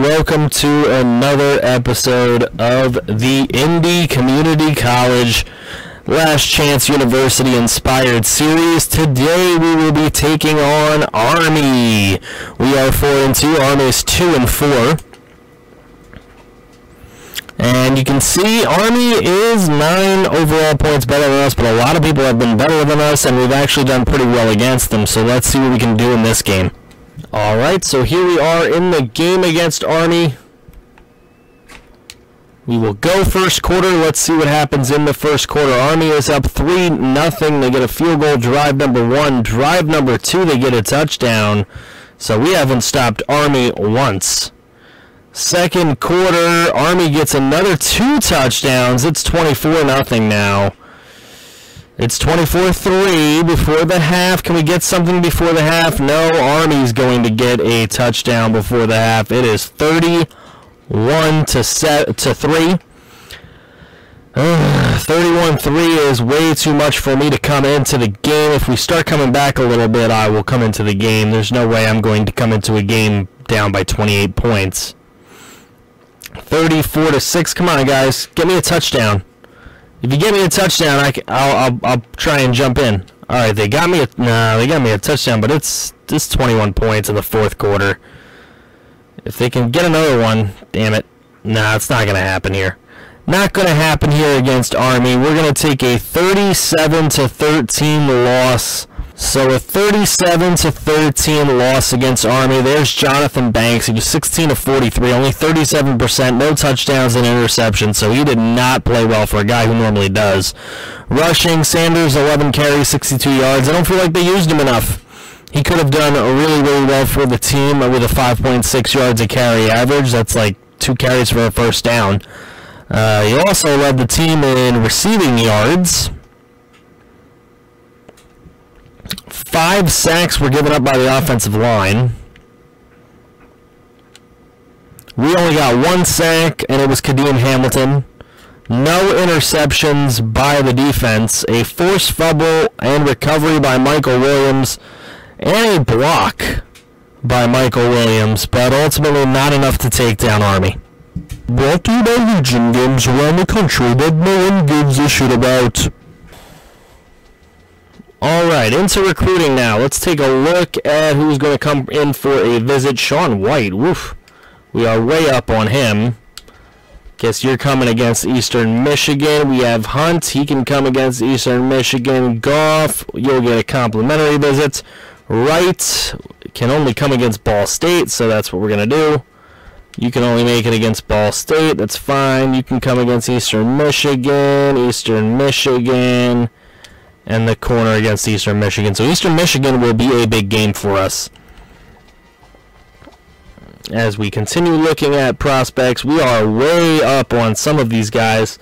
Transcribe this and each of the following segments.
welcome to another episode of the Indy Community College Last Chance University Inspired Series. Today we will be taking on Army. We are 4-2. Army is 2-4. And you can see Army is 9 overall points better than us, but a lot of people have been better than us, and we've actually done pretty well against them. So let's see what we can do in this game. Alright, so here we are in the game against Army. We will go first quarter. Let's see what happens in the first quarter. Army is up 3-0. They get a field goal. Drive number 1. Drive number 2, they get a touchdown. So we haven't stopped Army once. Second quarter, Army gets another 2 touchdowns. It's 24-0 now. It's 24-3 before the half. Can we get something before the half? No, Army's going to get a touchdown before the half. It is 31-3. 31-3 is way too much for me to come into the game. If we start coming back a little bit, I will come into the game. There's no way I'm going to come into a game down by 28 points. 34-6. Come on, guys. Get me a touchdown. If you get me a touchdown, I'll try and jump in. All right, they got me a touchdown, but it's 21 points in the fourth quarter. If they can get another one, damn it. Nah, it's not gonna happen here. Not gonna happen here against Army. We're gonna take a 37-13 loss. So a 37-13 loss against Army. There's Jonathan Banks. He was 16-43, only 37%, no touchdowns and interceptions, so he did not play well for a guy who normally does. Rushing, Sanders, 11 carries, 62 yards. I don't feel like they used him enough. He could have done really, really well for the team with a 5.6 yards a carry average. That's like 2 carries for a first down. He also led the team in receiving yards. 5 sacks were given up by the offensive line. We only got 1 sack, and it was Kadeem Hamilton. No interceptions by the defense. A forced fumble and recovery by Michael Williams, and a block by Michael Williams, but ultimately not enough to take down Army. Brought to you by Legion games around the country that no one gives a shit about. Alright, into recruiting now. Let's take a look at who's going to come in for a visit. Sean White, woof. We are way up on him. Guess you're coming against Eastern Michigan. We have Hunt. He can come against Eastern Michigan. Goff, you'll get a complimentary visit. Wright can only come against Ball State, so that's what we're going to do. You can only make it against Ball State. That's fine. You can come against Eastern Michigan, and the corner against Eastern Michigan. So Eastern Michigan will be a big game for us. As we continue looking at prospects, we are way up on some of these guys.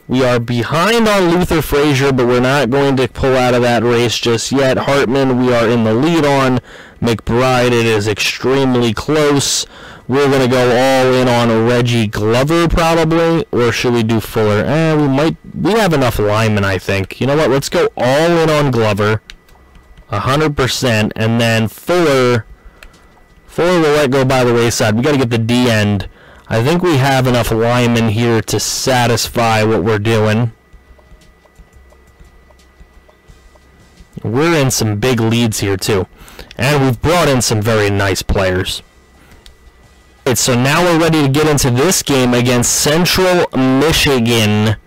We are behind on Luther Frazier, but we're not going to pull out of that race just yet. Hartman, we are in the lead on. McBride, it is extremely close. We're going to go all in on Reggie Glover probably, or should we do Fuller? We have enough linemen, I think. You know what, let's go all in on Glover, 100%, and then Fuller will let go by the wayside. We got to get the D end. I think we have enough linemen here to satisfy what we're doing. We're in some big leads here too, and we've brought in some very nice players. Right, so now we're ready to get into this game against Central Michigan.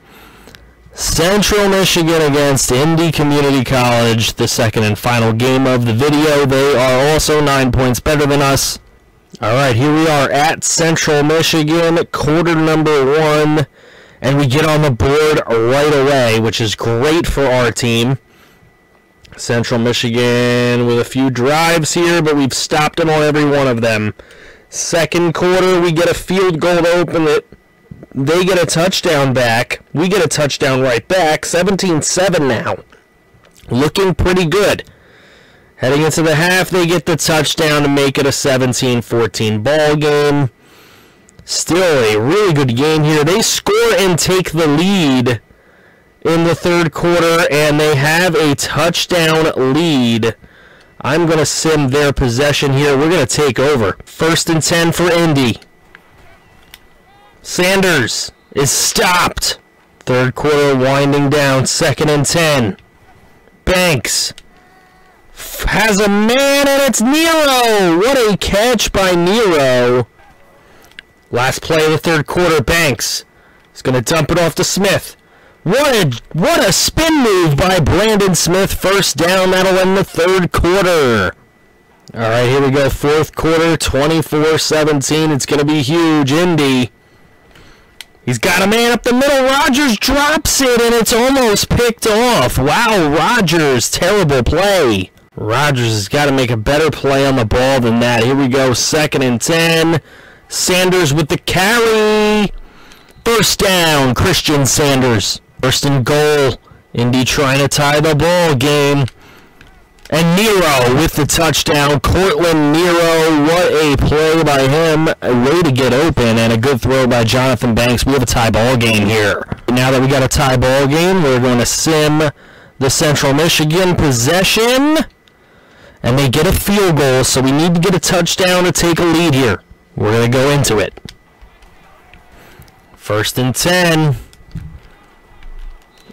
Central Michigan against Indy Community College, the second and final game of the video. They are also 9 points better than us. Alright, here we are at Central Michigan, quarter number 1, and we get on the board right away, which is great for our team. Central Michigan with a few drives here, but we've stopped them on every one of them. Second quarter, we get a field goal to open it. They get a touchdown back. We get a touchdown right back. 17-7 now. Looking pretty good. Heading into the half, they get the touchdown to make it a 17-14 ball game. Still a really good game here. They score and take the lead in the third quarter, and they have a touchdown lead. I'm going to sim their possession here. We're going to take over. 1st and 10 for Indy. Sanders is stopped. Third quarter winding down. 2nd and 10. Banks has a man, and it's Nero. What a catch by Nero. Last play of the third quarter. Banks is going to dump it off to Smith. What a spin move by Brandon Smith. First down. That'll end the third quarter. All right, here we go. Fourth quarter, 24-17. It's going to be huge. Indy. He's got a man up the middle. Rodgers drops it, and it's almost picked off. Wow, Rodgers. Terrible play. Rodgers has got to make a better play on the ball than that. Here we go. 2nd and 10. Sanders with the carry. First down, Christian Sanders. First and goal. Indy trying to tie the ball game. And Nero with the touchdown. Cortland Nero, what a play by him. A way to get open, and a good throw by Jonathan Banks. We have a tie ball game here. Now that we got a tie ball game, we're going to sim the Central Michigan possession. And they get a field goal, so we need to get a touchdown to take a lead here. We're going to go into it. 1st and 10.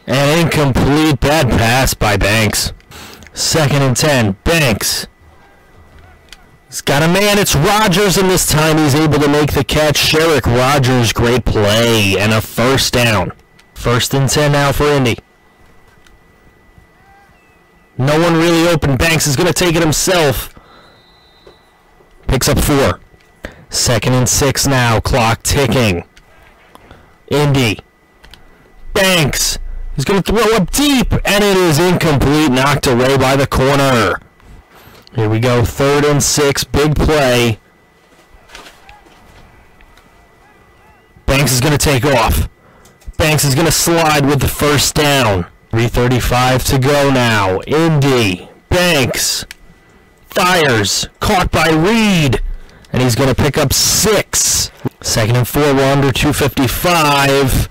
An incomplete, bad pass by Banks. 2nd and 10. Banks. He's got a man. It's Rodgers, and this time he's able to make the catch. Sherrick Rodgers, great play, and a first down. 1st and 10 now for Indy. No one really open. Banks is going to take it himself. Picks up 4. 2nd and 6 now. Clock ticking. Indy. Banks. He's going to throw up deep, and it is incomplete, knocked away by the corner. Here we go, 3rd and 6, big play. Banks is going to take off. Banks is going to slide with the first down. 3:35 to go now. Indy. Banks. Fires. Caught by Reed. And he's going to pick up 6. 2nd and 4, we're under 2:55.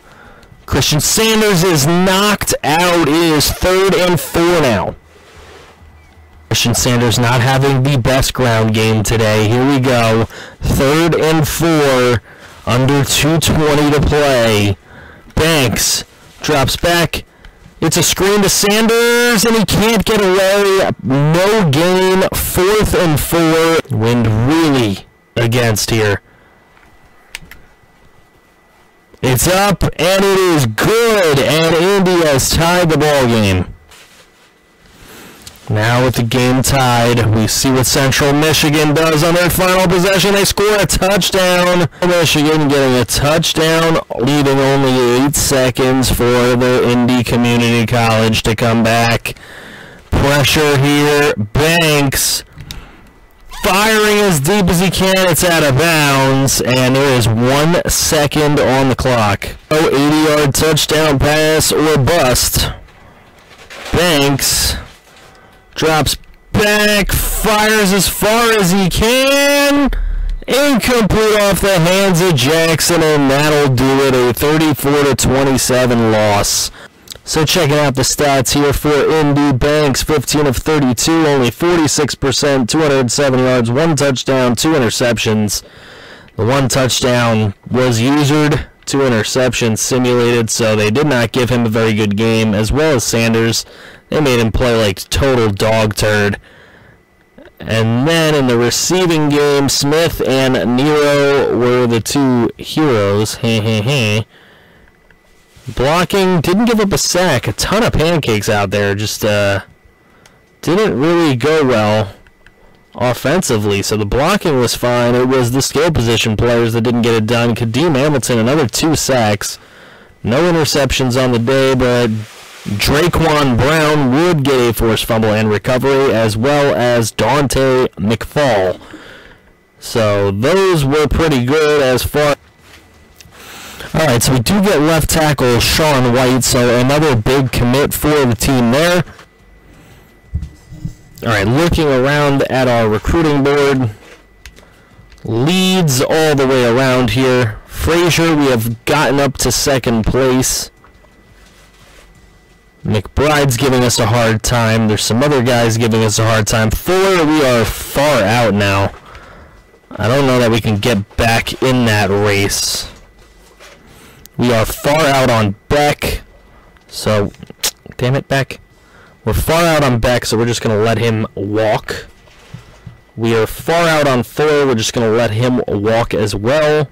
Christian Sanders is knocked out. It is 3rd and 4 now. Christian Sanders not having the best ground game today. Here we go. 3rd and 4. Under 2:20 to play. Banks drops back. It's a screen to Sanders, and he can't get away. No gain. 4th and 4. Wind really against here. It's up, and it is good, and Indy has tied the ball game. Now with the game tied, we see what Central Michigan does on their final possession. They score a touchdown. Michigan getting a touchdown, leaving only 8 seconds for the Indy Community College to come back. Pressure here. Banks firing as deep as he can. It's out of bounds, and there is 1 second on the clock. 80-yard touchdown pass or bust. Banks drops back, fires as far as he can. Incomplete off the hands of Jackson, and that'll do it. A 34-27 loss. So checking out the stats here for Indy. Banks, 15 of 32, only 46%, 207 yards, 1 touchdown, 2 interceptions. The 1 touchdown was usured, 2 interceptions simulated, so they did not give him a very good game, as well as Sanders. They made him play like total dog turd. And then in the receiving game, Smith and Nero were the 2 heroes. Blocking, didn't give up a sack. A ton of pancakes out there. Just didn't really go well offensively. So the blocking was fine. It was the skill position players that didn't get it done. Kadeem Hamilton, another 2 sacks. No interceptions on the day, but Draquan Brown would get a forced fumble and recovery, as well as Dante McFall. So those were pretty good as far. Alright, so we do get left tackle Sean White, so another big commit for the team there. Alright, looking around at our recruiting board. Leads all the way around here. Frazier, we have gotten up to 2nd place. McBride's giving us a hard time. There's some other guys giving us a hard time. Fuller, we are far out now. I don't know that we can get back in that race. We are far out on Beck. So, damn it, Beck. We're far out on Beck, so we're just going to let him walk. We are far out on Fuller. We're just going to let him walk as well.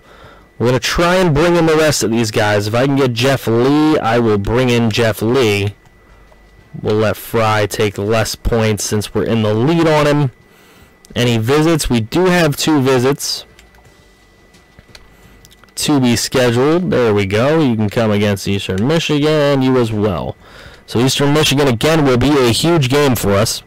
We're going to try and bring in the rest of these guys. If I can get Jeff Lee, I will bring in Jeff Lee. We'll let Fry take less points since we're in the lead on him. Any visits? We do have 2 visits to be scheduled. There we go. You can come against Eastern Michigan. You as well. So Eastern Michigan again will be a huge game for us.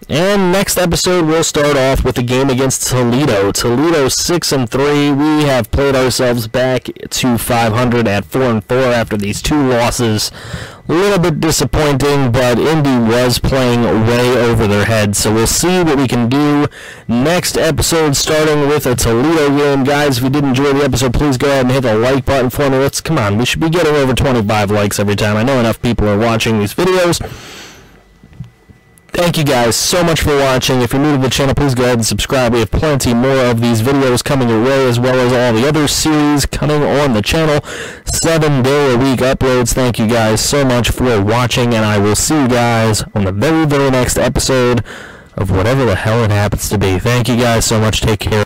And next episode we'll start off with a game against Toledo. Toledo 6-3. We have played ourselves back to 500 at 4-4 after these 2 losses. A little bit disappointing, but Indy was playing way over their heads. So we'll see what we can do next episode, starting with a Toledo game. Guys, if you did enjoy the episode, please go ahead and hit the like button for me. Come on, we should be getting over 25 likes every time. I know enough people are watching these videos. Thank you guys so much for watching. If you're new to the channel, please go ahead and subscribe. We have plenty more of these videos coming your way, as well as all the other series coming on the channel. 7-day-a-week uploads. Thank you guys so much for watching, and I will see you guys on the very, very next episode of whatever the hell it happens to be. Thank you guys so much. Take care.